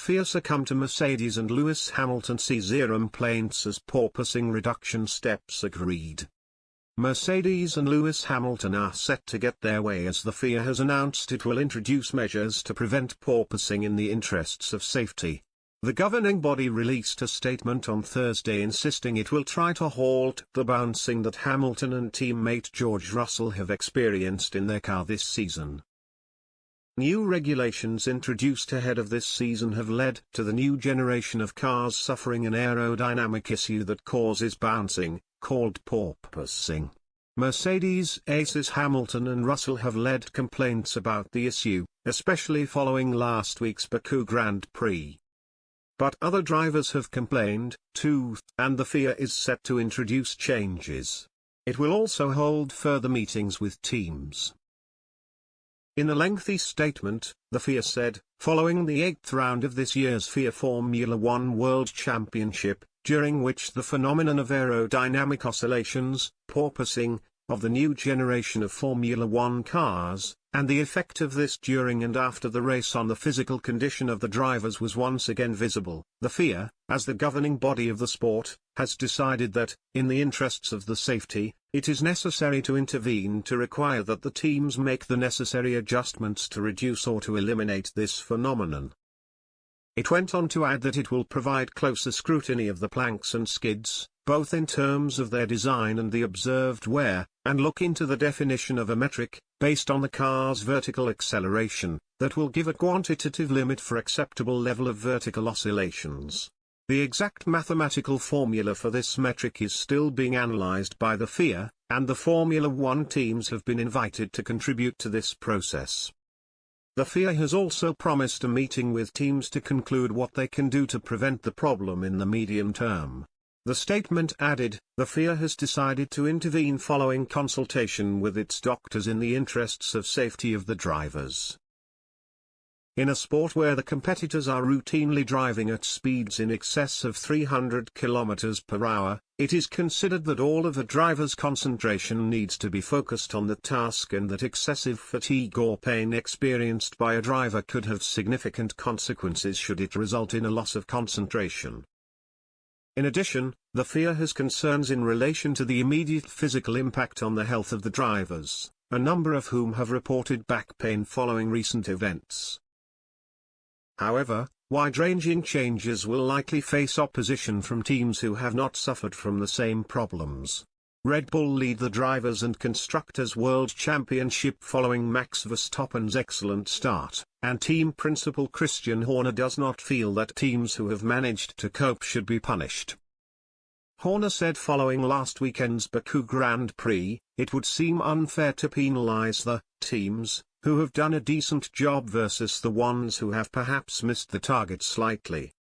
FIA succumbed to Mercedes and Lewis Hamilton c0mplaints as porpoising reduction steps agreed. Mercedes and Lewis Hamilton are set to get their way as the FIA has announced it will introduce measures to prevent porpoising in the interests of safety. The governing body released a statement on Thursday insisting it will try to halt the bouncing that Hamilton and teammate George Russell have experienced in their car this season. New regulations introduced ahead of this season have led to the new generation of cars suffering an aerodynamic issue that causes bouncing, called porpoising. Mercedes aces Hamilton and Russell have led complaints about the issue, especially following last week's Baku Grand Prix. But other drivers have complained, too, and the FIA is set to introduce changes. It will also hold further meetings with teams. In a lengthy statement, the FIA said, following the 8th round of this year's FIA Formula One World Championship, during which the phenomenon of aerodynamic oscillations, porpoising, of the new generation of Formula One cars, and the effect of this during and after the race on the physical condition of the drivers was once again visible, the FIA, as the governing body of the sport, has decided that, in the interests of the safety, it is necessary to intervene to require that the teams make the necessary adjustments to reduce or to eliminate this phenomenon. It went on to add that it will provide closer scrutiny of the planks and skids, both in terms of their design and the observed wear, and look into the definition of a metric, based on the car's vertical acceleration, that will give a quantitative limit for acceptable level of vertical oscillations. The exact mathematical formula for this metric is still being analyzed by the FIA, and the Formula One teams have been invited to contribute to this process. The FIA has also promised a meeting with teams to conclude what they can do to prevent the problem in the medium term. The statement added, the FIA has decided to intervene following consultation with its doctors in the interests of safety of the drivers. In a sport where the competitors are routinely driving at speeds in excess of 300 km per hour, it is considered that all of a driver's concentration needs to be focused on the task and that excessive fatigue or pain experienced by a driver could have significant consequences should it result in a loss of concentration. In addition, the FIA has concerns in relation to the immediate physical impact on the health of the drivers, a number of whom have reported back pain following recent events. However, wide-ranging changes will likely face opposition from teams who have not suffered from the same problems. Red Bull lead the Drivers' and Constructors' World Championship following Max Verstappen's excellent start, and team principal Christian Horner does not feel that teams who have managed to cope should be punished. Horner said following last weekend's Baku Grand Prix, it would seem unfair to penalize the teams who have done a decent job versus the ones who have perhaps missed the target slightly.